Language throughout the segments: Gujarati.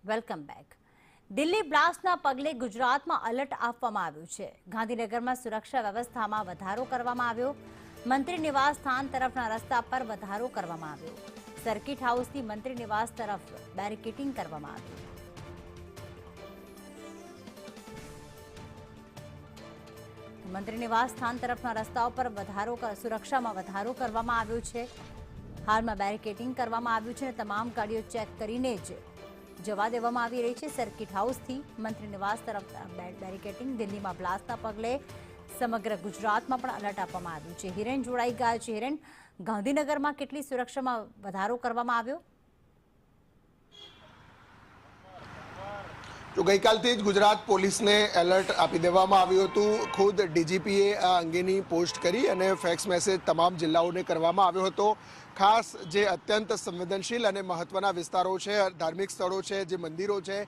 Welcome back. દિલ્હી બ્લાસ્ટના પગલે ગુજરાતમાં એલર્ટ આપવામાં આવ્યું છે. ગાંધીનગરમાં સુરક્ષા વ્યવસ્થામાં વધારો કરવામાં આવ્યો. મંત્રી નિવાસ સ્થાન તરફના રસ્તા પર વધારો કરવામાં આવ્યો. સર્કિટ હાઉસથી મંત્રી નિવાસ તરફ બેરિકેડિંગ કરવામાં આવ્યું. મંત્રી નિવાસ સ્થાન તરફના રસ્તાઓ પર સુરક્ષામાં વધારો કરવામાં આવ્યો છે. હાલમાં બેરિકેડિંગ કરવામાં આવ્યું છે અને તમામ ગાડીઓ ચેક કરીને જ જવા દેવામાં આવી રહી છે. સર્કિટ હાઉસથી મંત્રી નિવાસ તરફ બેરિકેડિંગ. દિલ્હીમાં બ્લાસ્ટના પગલે સમગ્ર ગુજરાતમાં પણ એલર્ટ આપવામાં આવ્યું છે. હિરેન જોડાઈ ગયા છે. હિરેન, ગાંધીનગરમાં કેટલી સુરક્ષામાં વધારો કરવામાં આવ્યો? તો ગઈકાલથી જ ગુજરાત પોલીસને એલર્ટ આપી દેવામાં આવ્યું હતું. ખુદ ડીજીપીએ આ અંગેની પોસ્ટ કરી અને ફેક્સ મેસેજ તમામ જિલ્લાઓને કરવામાં આવ્યો હતો. ખાસ જે અત્યંત સંવેદનશીલ અને મહત્વના વિસ્તારો છે, ધાર્મિક સ્થળો છે, જે મંદિરો છે,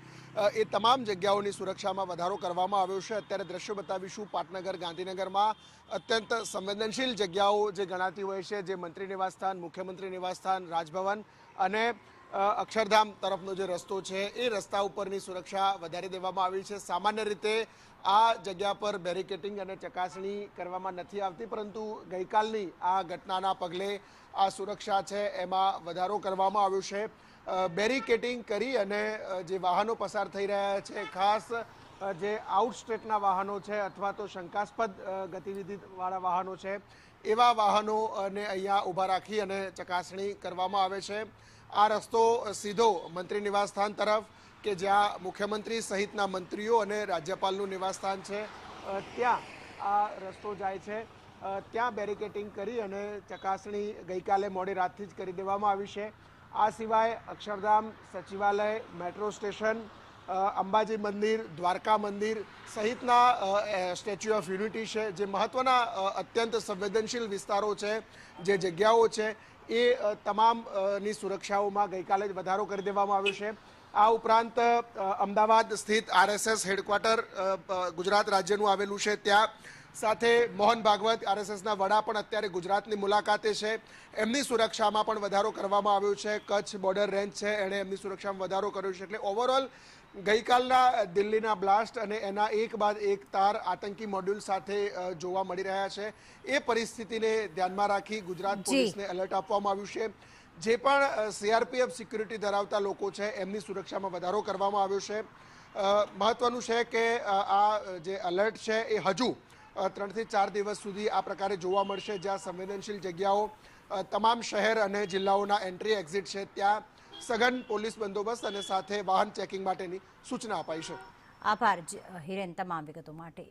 એ તમામ જગ્યાઓની સુરક્ષામાં વધારો કરવામાં આવ્યો છે. અત્યારે દ્રશ્ય બતાવીશું. પાટનગર ગાંધીનગરમાં અત્યંત સંવેદનશીલ જગ્યાઓ જે ગણાતી હોય છે, જે મંત્રી નિવાસસ્થાન, મુખ્યમંત્રી નિવાસસ્થાન, રાજભવન અને અક્ષરધામ તરફનો જે રસ્તો છે, એ રસ્તા ઉપરની સુરક્ષા વધારી દેવામાં આવી છે. સામાન્ય રીતે આ જગ્યા પર બેરિકેડિંગ અને ચકાસણી કરવામાં નથી આવતી, પરંતુ ગઈકાલની આ ઘટનાના પગલે આ સુરક્ષા છે એમાં વધારો કરવામાં આવ્યો છે. બેરિકેડિંગ કરી અને જે વાહનો પસાર થઈ રહ્યા છે, ખાસ જે આઉટ સ્ટેટના વાહનો છે અથવા તો શંકાસ્પદ ગતિવિધિવાળા વાહનો છે, એવા વાહનોને અહીંયા ઊભા રાખી અને ચકાસણી કરવામાં આવે છે. આ રસ્તો સીધો મંત્રી નિવાસસ્થાન તરફ, કે જ્યાં મુખ્યમંત્રી સહિતના મંત્રીઓ અને રાજ્યપાલનું નિવાસસ્થાન છે, ત્યાં આ રસ્તો જાય છે. ત્યાં બેરિકેડિંગ કરી અને ચકાસણી ગઈકાલે મોડી રાતથી જ કરી દેવામાં આવી છે. આ સિવાય અક્ષરધામ, સચિવાલય, મેટ્રો સ્ટેશન, અંબાજી મંદિર, દ્વારકા મંદિર સહિતના સ્ટેચ્યુ ઓફ યુનિટી છે, જે મહત્વના અત્યંત સંવેદનશીલ વિસ્તારો છે, જે જગ્યાઓ છે, એ તમામની સુરક્ષાઓમાં ગઈકાલે જ વધારો કરી દેવામાં આવ્યો છે. આ ઉપરાંત અમદાવાદ સ્થિત આરએસએસ હેડક્વાર્ટર ગુજરાત રાજ્યનું આવેલું છે, ત્યાં સાથે મોહન ભાગવત આરએસએસના વડા પણ અત્યારે ગુજરાતની મુલાકાતે છે. એમની સુરક્ષામાં પણ વધારો કરવામાં આવ્યો છે. કચ્છ બોર્ડર રેન્જ છે, એણે એમની સુરક્ષામાં વધારો કર્યો છે. એટલે ઓવરઓલ ગઈકાલના દિલ્હીના બ્લાસ્ટ અને એના એક બાદ એક તાર આતંકી મોડ્યુલ સાથે જોવા મળી રહ્યા છે, એ પરિસ્થિતિને ધ્યાનમાં રાખી ગુજરાત પોલીસને એલર્ટ આપવામાં આવ્યું છે. જે પણ સીઆરપીએફ સિક્યુરિટી ધરાવતા લોકો છે, એમની સુરક્ષામાં વધારો કરવામાં આવ્યો છે. મહત્વનું છે કે આ જે એલર્ટ છે એ હજુ 3 થી 4 દિવસ સુધી આ પ્રકારે જોવા મળશે, જ્યાં સંવેદનશીલ જગ્યાઓ, તમામ શહેર અને જિલ્લાઓના એન્ટ્રી એક્ઝિટ છે, ત્યાં સઘન પોલીસ બંદોબસ્ત અને સાથે વાહન ચેકિંગ માટેની સૂચના અપાઈ છે. આભાર હિરેન તમામ વિગતો માટે.